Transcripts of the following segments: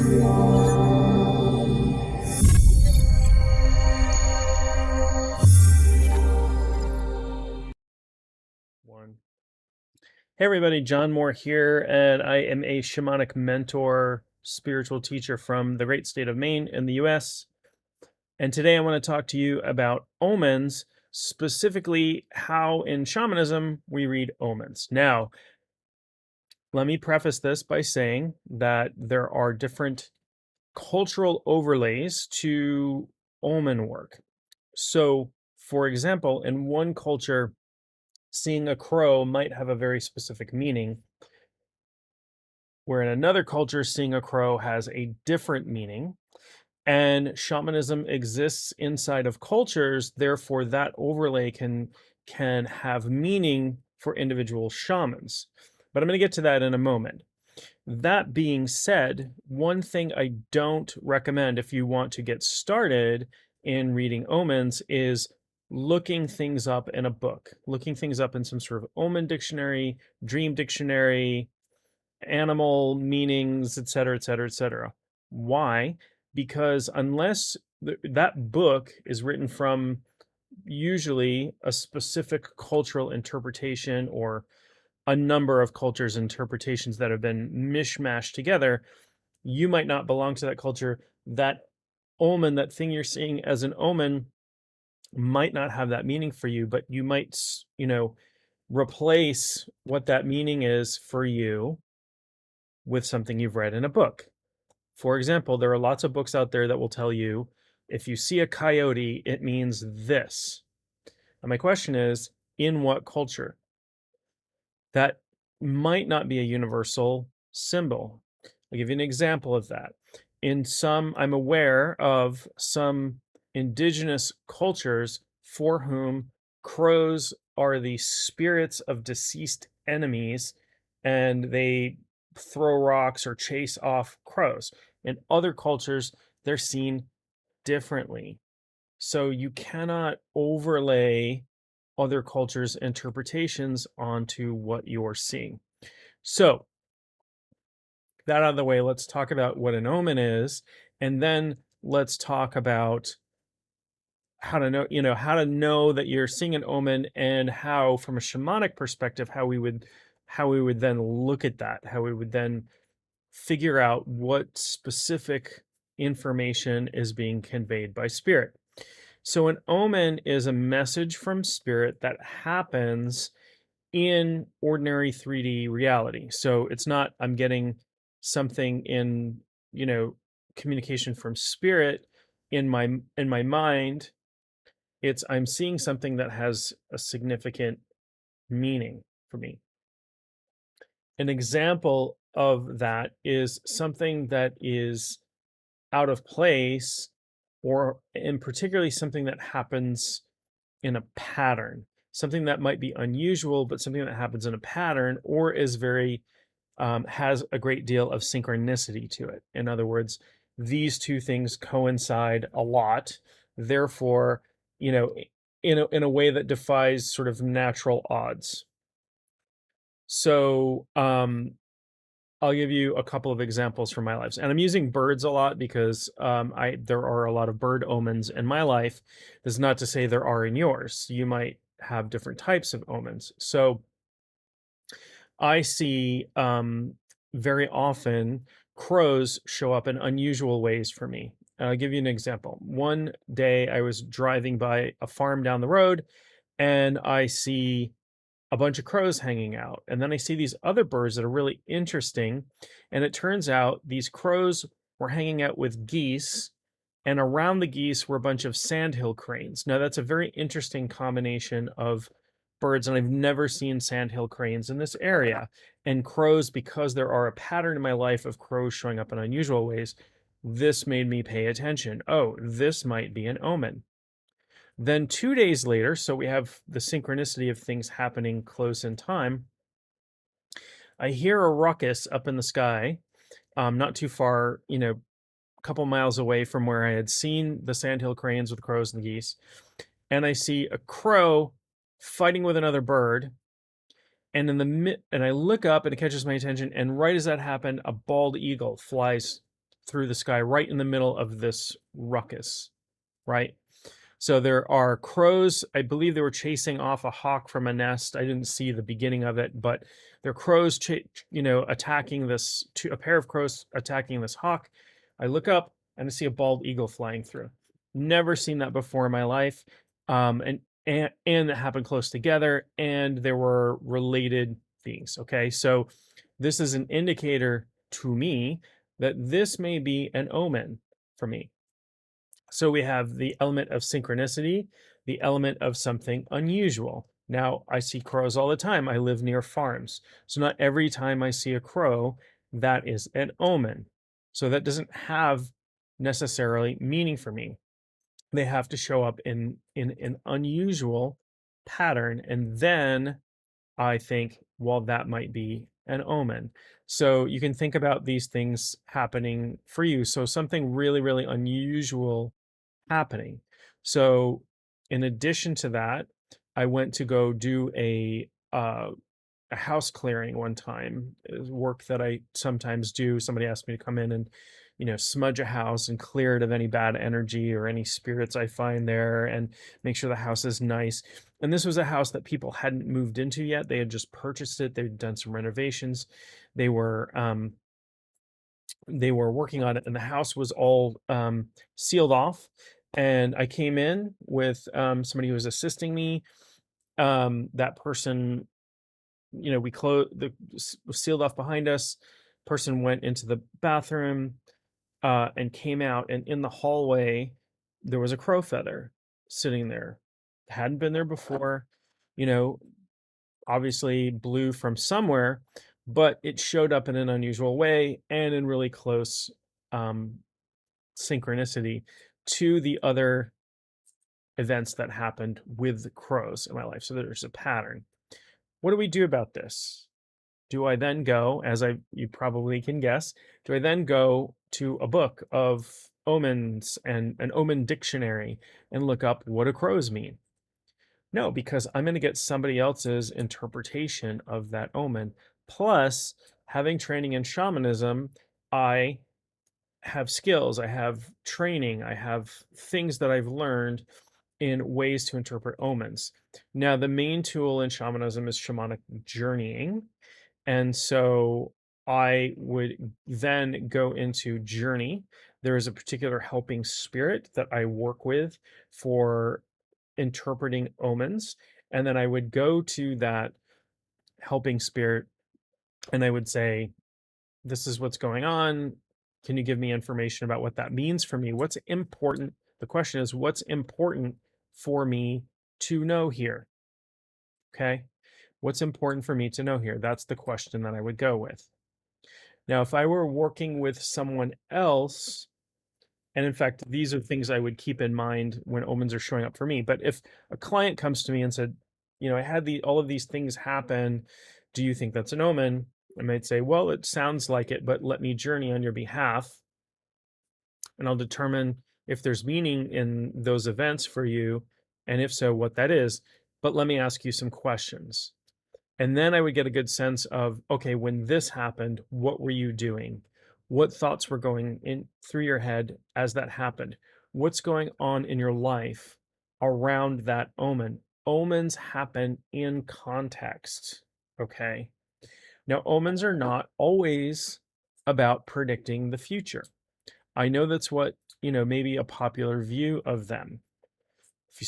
One. Hey everybody, John Moore here, and I am a shamanic mentor, spiritual teacher from the great state of Maine in the US. And today I want to talk to you about omens, specifically how in shamanism we read omens. Now, let me preface this by saying that there are different cultural overlays to omen work. So, for example, in one culture, seeing a crow might have a very specific meaning, where in another culture, seeing a crow has a different meaning. And shamanism exists inside of cultures, therefore that overlay can have meaning for individual shamans. But I'm going to get to that in a moment. That being said, one thing I don't recommend if you want to get started in reading omens is looking things up in a book, looking things up in some sort of omen dictionary, dream dictionary, animal meanings, etc., etc., etc. Why? Because unless that book is written from usually a specific cultural interpretation or a number of cultures' interpretations that have been mishmashed together, you might not belong to that culture. That omen, that thing you're seeing as an omen, might not have that meaning for you, but you might, replace what that meaning is for you with something you've read in a book. For example, there are lots of books out there that will tell you if you see a coyote, it means this. And my question is, in what culture? That might not be a universal symbol. I'll give you an example of that. I'm aware of some indigenous cultures for whom crows are the spirits of deceased enemies, and they throw rocks or chase off crows. In other cultures, they're seen differently. So you cannot overlay other cultures' interpretations onto what you're seeing. So, that out of the way, let's talk about what an omen is, and then let's talk about how to know that you're seeing an omen, and how, from a shamanic perspective, how we would then look at that, how we would then figure out what specific information is being conveyed by spirit. So an omen is a message from spirit that happens in ordinary 3D reality. So it's not I'm getting something in, communication from spirit in my mind. It's I'm seeing something that has a significant meaning for me. An example of that is something that is out of place, or in particularly something that happens in a pattern, something that might be unusual, but something that happens in a pattern, or is very has a great deal of synchronicity to it. In other words, these two things coincide a lot. Therefore, in a way that defies sort of natural odds. So I'll give you a couple of examples from my lives, and I'm using birds a lot because there are a lot of bird omens in my life. This is not to say there are in yours. You might have different types of omens. So I see very often crows show up in unusual ways for me. I'll give you an example. One day I was driving by a farm down the road, and I see a bunch of crows hanging out. And then I see these other birds that are really interesting. And it turns out these crows were hanging out with geese, and around the geese were a bunch of sandhill cranes. Now, that's a very interesting combination of birds, and I've never seen sandhill cranes in this area. And crows, because there are a pattern in my life of crows showing up in unusual ways, this made me pay attention. Oh, this might be an omen. Then 2 days later, so we have the synchronicity of things happening close in time, I hear a ruckus up in the sky, not too far, a couple miles away from where I had seen the sandhill cranes with crows and geese. And I see a crow fighting with another bird. And I look up and it catches my attention. And right as that happened, a bald eagle flies through the sky right in the middle of this ruckus, right? So there are crows. I believe they were chasing off a hawk from a nest. I didn't see the beginning of it, but there are crows, attacking a pair of crows attacking this hawk. I look up and I see a bald eagle flying through. Never seen that before in my life. And it happened close together, and there were related beings. Okay, so this is an indicator to me that this may be an omen for me. So we have the element of synchronicity, the element of something unusual. Now, I see crows all the time. I live near farms. So not every time I see a crow, that is an omen. So that doesn't have necessarily meaning for me. They have to show up in an unusual pattern. And then I think, well, that might be an omen. So you can think about these things happening for you. So something really, really unusual happening. So in addition to that, I went to go do a house clearing one time. It was work that I sometimes do. Somebody asked me to come in and, smudge a house and clear it of any bad energy or any spirits I find there and make sure the house is nice. And this was a house that people hadn't moved into yet. They had just purchased it. They'd done some renovations. They were working on it, and the house was all sealed off. And I came in with somebody who was assisting me. That person, we closed the sealed off behind us. Person went into the bathroom and came out, and in the hallway there was a crow feather sitting there. Hadn't been there before, you know, obviously blew from somewhere, but it showed up in an unusual way and in really close um, synchronicity to the other events that happened with crows in my life. So there's a pattern. What do we do about this? Do I then go, you probably can guess, do I then go to a book of omens and an omen dictionary and look up what do crows mean? No, because I'm going to get somebody else's interpretation of that omen. Plus, having training in shamanism, I have skills, I have training, I have things that I've learned in ways to interpret omens. Now, the main tool in shamanism is shamanic journeying. And so I would then go into journey. There is a particular helping spirit that I work with for interpreting omens. And then I would go to that helping spirit and I would say, this is what's going on. Can you give me information about what that means for me? What's important? The question is, what's important for me to know here? Okay. What's important for me to know here? That's the question that I would go with. Now, if I were working with someone else, and in fact, these are things I would keep in mind when omens are showing up for me. But if a client comes to me and said, I had all of these things happen, do you think that's an omen? I might say, well, it sounds like it, but let me journey on your behalf, and I'll determine if there's meaning in those events for you, and if so, what that is. But let me ask you some questions. And then I would get a good sense of, okay, when this happened, what were you doing? What thoughts were going in through your head as that happened? What's going on in your life around that omen? Omens happen in context, okay? Now, omens are not always about predicting the future. I know that's what, maybe a popular view of them. If you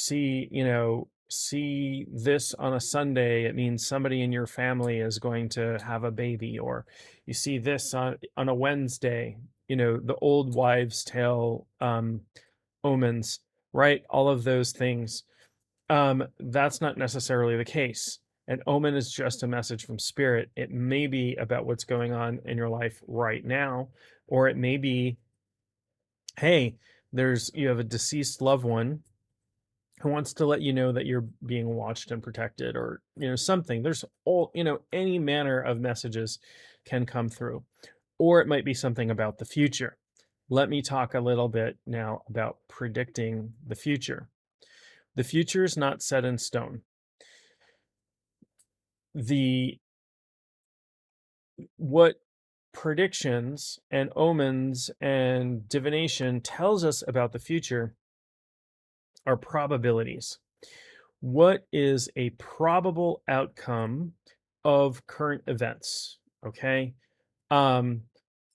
see this on a Sunday, it means somebody in your family is going to have a baby, or you see this on a Wednesday, the old wives' tale omens, right? All of those things. That's not necessarily the case. An omen is just a message from spirit. It may be about what's going on in your life right now, or it may be, hey, you have a deceased loved one who wants to let you know that you're being watched and protected, or something. There's any manner of messages can come through, or it might be something about the future. Let me talk a little bit now about predicting the future. The future is not set in stone. The what predictions and omens and divination tells us about the future are probabilities. What is a probable outcome of current events? Okay. Um,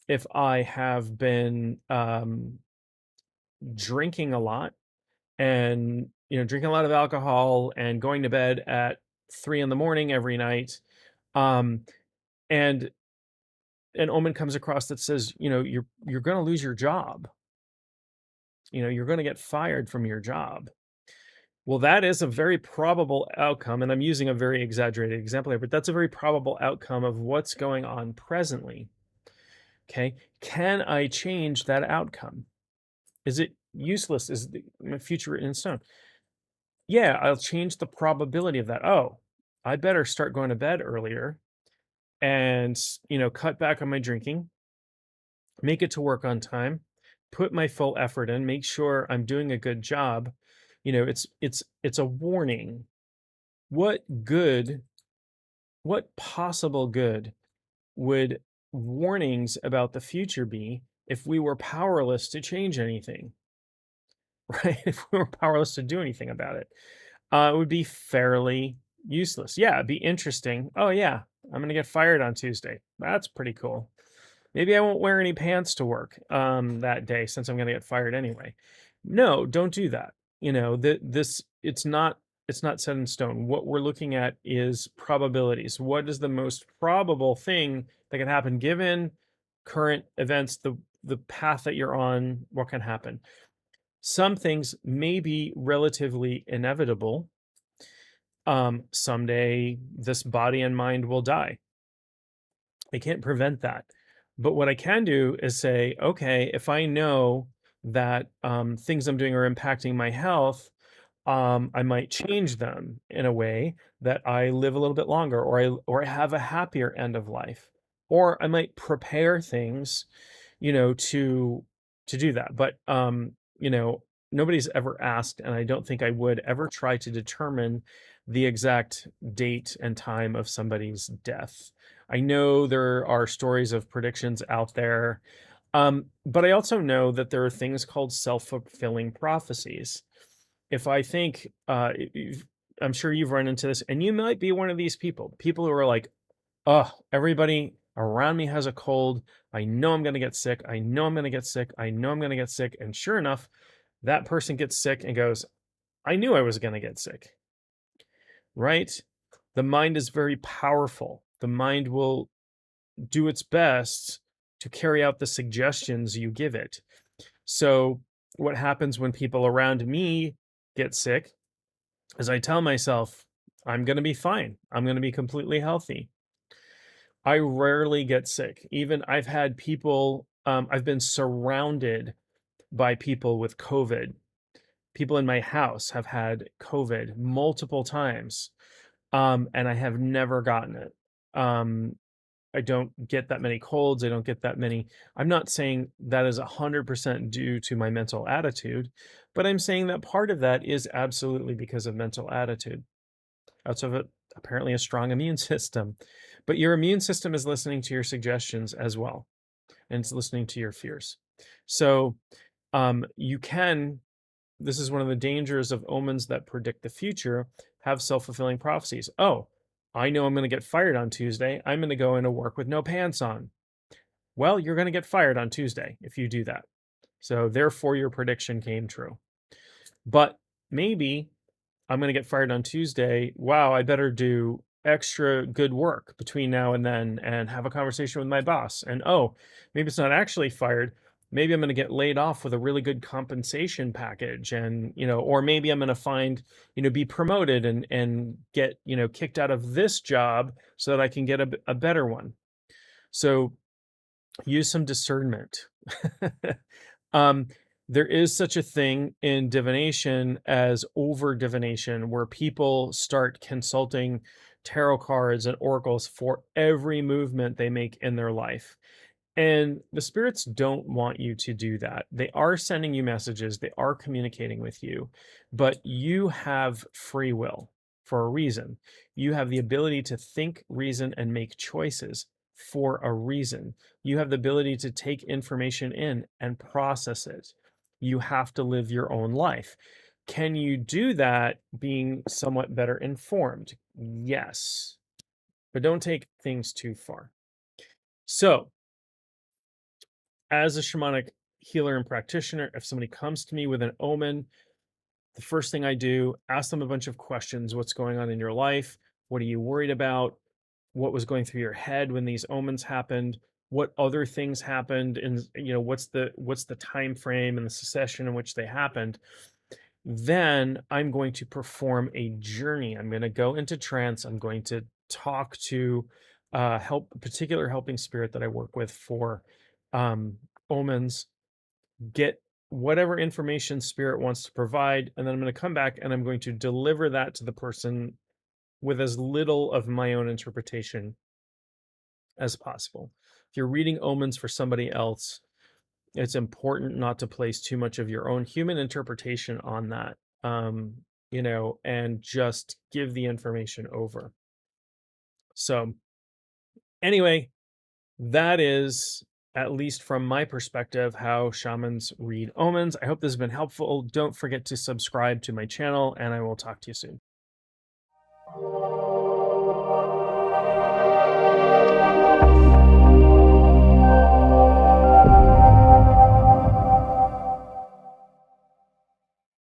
if I have been drinking a lot and drinking a lot of alcohol and going to bed at 3 in the morning every night, um, and an omen comes across that says, you're going to lose your job. You're going to get fired from your job. Well, that is a very probable outcome, and I'm using a very exaggerated example here, but that's a very probable outcome of what's going on presently. Okay, can I change that outcome? Is it useless? Is the future written in stone? Yeah, I'll change the probability of that. Oh, I better start going to bed earlier and, cut back on my drinking, make it to work on time, put my full effort in, make sure I'm doing a good job. It's a warning. What good, what possible good would warnings about the future be if we were powerless to change anything, right? If we were powerless to do anything about it, it would be fairly useless. Yeah, it'd be interesting. Oh yeah, I'm gonna get fired on Tuesday. That's pretty cool. Maybe I won't wear any pants to work that day since I'm gonna get fired anyway. No, don't do that. This it's not set in stone. What we're looking at is probabilities. What is the most probable thing that can happen given current events, the path that you're on, what can happen? Some things may be relatively inevitable. Someday this body and mind will die. I can't prevent that. But what I can do is say, okay, if I know that things I'm doing are impacting my health, I might change them in a way that I live a little bit longer, or I have a happier end of life, or I might prepare things, to do that. But nobody's ever asked, and I don't think I would ever try to determine the exact date and time of somebody's death. I know there are stories of predictions out there, but I also know that there are things called self-fulfilling prophecies. If I think, I'm sure you've run into this, and you might be one of these people who are like, oh, everybody around me has a cold. I know I'm going to get sick. I know I'm going to get sick. I know I'm going to get sick. And sure enough, that person gets sick and goes, I knew I was going to get sick, right? The mind is very powerful. The mind will do its best to carry out the suggestions you give it. So what happens when people around me get sick is I tell myself, I'm going to be fine. I'm going to be completely healthy. I rarely get sick. Even I've had people, I've been surrounded by people with COVID. People in my house have had COVID multiple times, and I have never gotten it. I don't get that many colds. I don't get that many. I'm not saying that is 100% due to my mental attitude, but I'm saying that part of that is absolutely because of mental attitude. Out of it, apparently a strong immune system. But your immune system is listening to your suggestions as well, and it's listening to your fears. So you can, this is one of the dangers of omens that predict the future, have self-fulfilling prophecies. Oh, I know I'm going to get fired on Tuesday. I'm going to go into work with no pants on. Well, you're going to get fired on Tuesday if you do that. So therefore your prediction came true. But maybe I'm going to get fired on Tuesday. Wow, I better do extra good work between now and then and have a conversation with my boss. And oh, maybe it's not actually fired. Maybe I'm going to get laid off with a really good compensation package, and or maybe I'm going to find, be promoted and get, kicked out of this job so that I can get a better one. So use some discernment. There is such a thing in divination as over divination, where people start consulting tarot cards and oracles for every movement they make in their life. And the spirits don't want you to do that. They are sending you messages, they are communicating with you, but you have free will for a reason. You have the ability to think, reason, and make choices. for a reason. You have the ability to take information in and process it. You have to live your own life. Can you do that being somewhat better informed? Yes, but don't take things too far. So, as a shamanic healer and practitioner, if somebody comes to me with an omen, the first thing I do, ask them a bunch of questions. What's going on in your life? What are you worried about? What was going through your head when these omens happened? What other things happened? And what's the time frame and the succession in which they happened? Then I'm going to perform a journey. I'm going to go into trance. I'm going to talk to particular helping spirit that I work with for omens, get whatever information spirit wants to provide, and then I'm going to come back and I'm going to deliver that to the person with as little of my own interpretation as possible. If you're reading omens for somebody else, it's important not to place too much of your own human interpretation on that, and just give the information over. So anyway, that is, at least from my perspective, how shamans read omens. I hope this has been helpful. Don't forget to subscribe to my channel, and I will talk to you soon.